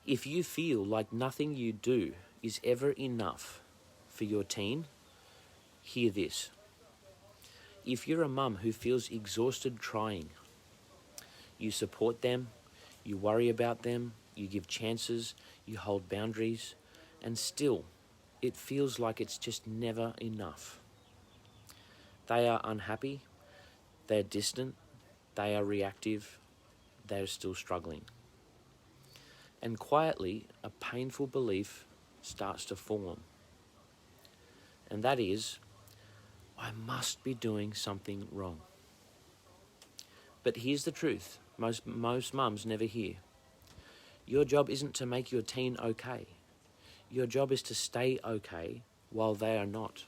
If you feel like nothing you do is ever enough for your teen, hear this. If you're a mum who feels exhausted trying, you support them, you worry about them, you give chances, you hold boundaries, and still it feels like it's just never enough. They are unhappy, they're distant, they are reactive, they're still struggling. And quietly, a painful belief starts to form. And that is, I must be doing something wrong. But here's the truth, most mums never hear. Your job isn't to make your teen okay. Your job is to stay okay while they are not.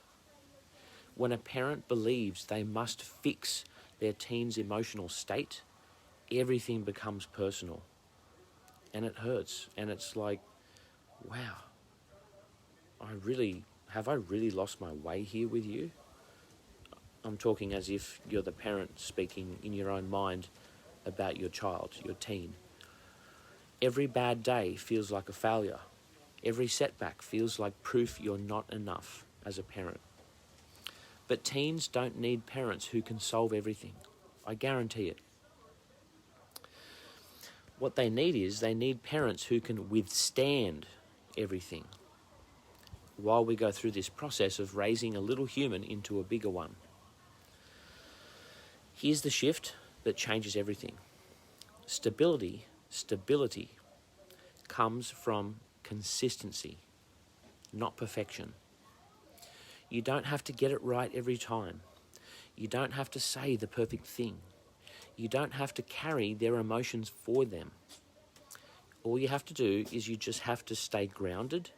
When a parent believes they must fix their teen's emotional state, everything becomes personal. And it hurts. And it's like, wow, have I really lost my way here with you? I'm talking as if you're the parent speaking in your own mind about your child, your teen. Every bad day feels like a failure. Every setback feels like proof you're not enough as a parent. But teens don't need parents who can solve everything. I guarantee it. What they need parents who can withstand everything while we go through this process of raising a little human into a bigger one. Here's the shift that changes everything. Stability comes from consistency, not perfection. You don't have to get it right every time. You don't have to say the perfect thing. You don't have to carry their emotions for them. All you have to do is you just have to stay grounded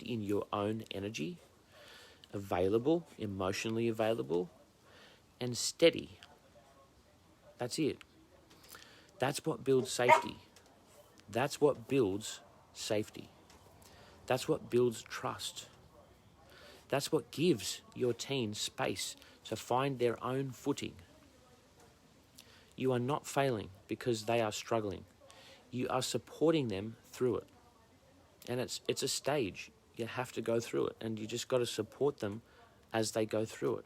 in your own energy, available, emotionally available, and steady. That's it. That's what builds safety. That's what builds safety. That's what builds trust. That's what gives your teen space to find their own footing. You are not failing because they are struggling. You are supporting them through it. And it's a stage. You have to go through it, and you just got to support them as they go through it.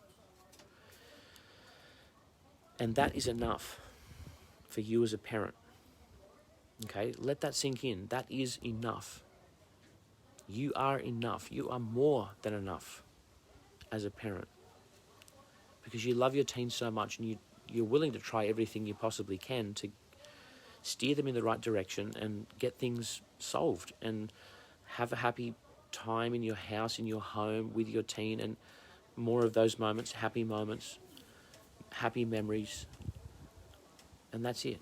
And that is enough for you as a parent. Okay, let that sink in. That is enough. You are enough. You are more than enough as a parent. Because you love your teen so much, and you're willing to try everything you possibly can to steer them in the right direction and get things solved and have a happy time in your house, in your home with your teen, and more of those moments, happy memories, and that's it.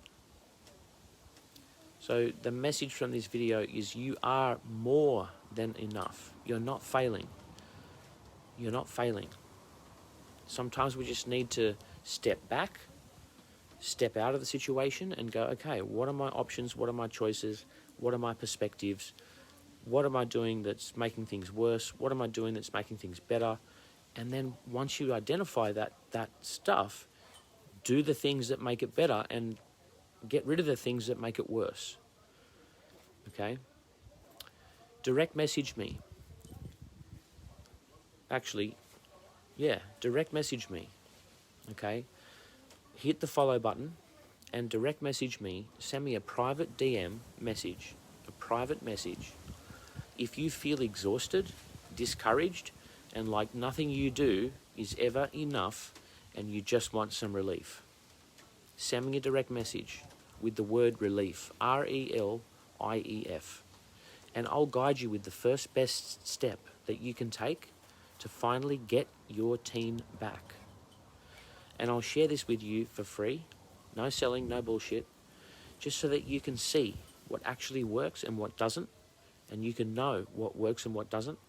So the message from this video is you are more than enough. You're not failing. You're not failing. Sometimes we just need to step back, step out of the situation and go, okay, what are my options? What are my choices? What are my perspectives? What am I doing that's making things worse? What am I doing that's making things better? And then once you identify that stuff, do the things that make it better and get rid of the things that make it worse. Okay? Direct message me. Actually, direct message me. Okay? Hit the follow button and direct message me. Send me a private DM message. A private message. If you feel exhausted, discouraged, and like nothing you do is ever enough and you just want some relief, send me a direct message with the word relief, RELIEF, and I'll guide you with the first best step that you can take to finally get your teen back. And I'll share this with you for free, no selling, no bullshit, just so that you can see what actually works and what doesn't, and you can know what works and what doesn't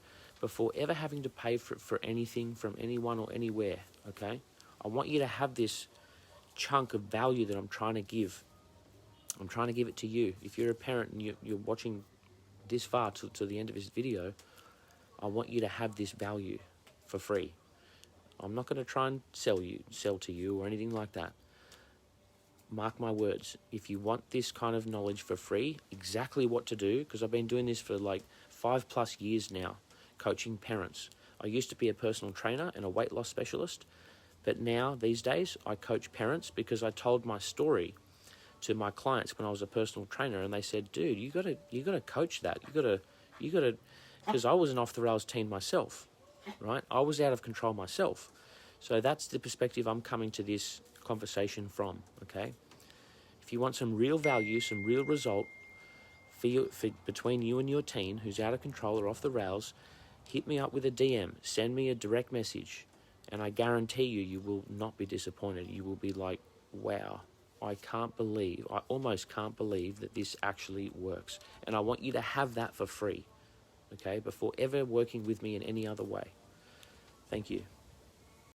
before ever having to pay for anything from anyone or anywhere, okay? I want you to have this chunk of value that I'm trying to give. I'm trying to give it to you. If you're a parent and you're watching this far to the end of this video, I want you to have this value for free. I'm not going to try and sell to you or anything like that. mark my words, if you want this kind of knowledge for free, exactly what to do, because I've been doing this for like 5+ years now, coaching parents. I used to be a personal trainer and a weight loss specialist, but now, these days, I coach parents because I told my story to my clients when I was a personal trainer, and they said, dude, you gotta coach that. You gotta, because I was an off the rails teen myself, right? I was out of control myself. So that's the perspective I'm coming to this conversation from, okay? If you want some real value, some real result for between you and your teen who's out of control or off the rails, hit me up with a DM, send me a direct message, and I guarantee you will not be disappointed. You will be like, wow, I almost can't believe that this actually works. And I want you to have that for free, okay, before ever working with me in any other way. Thank you.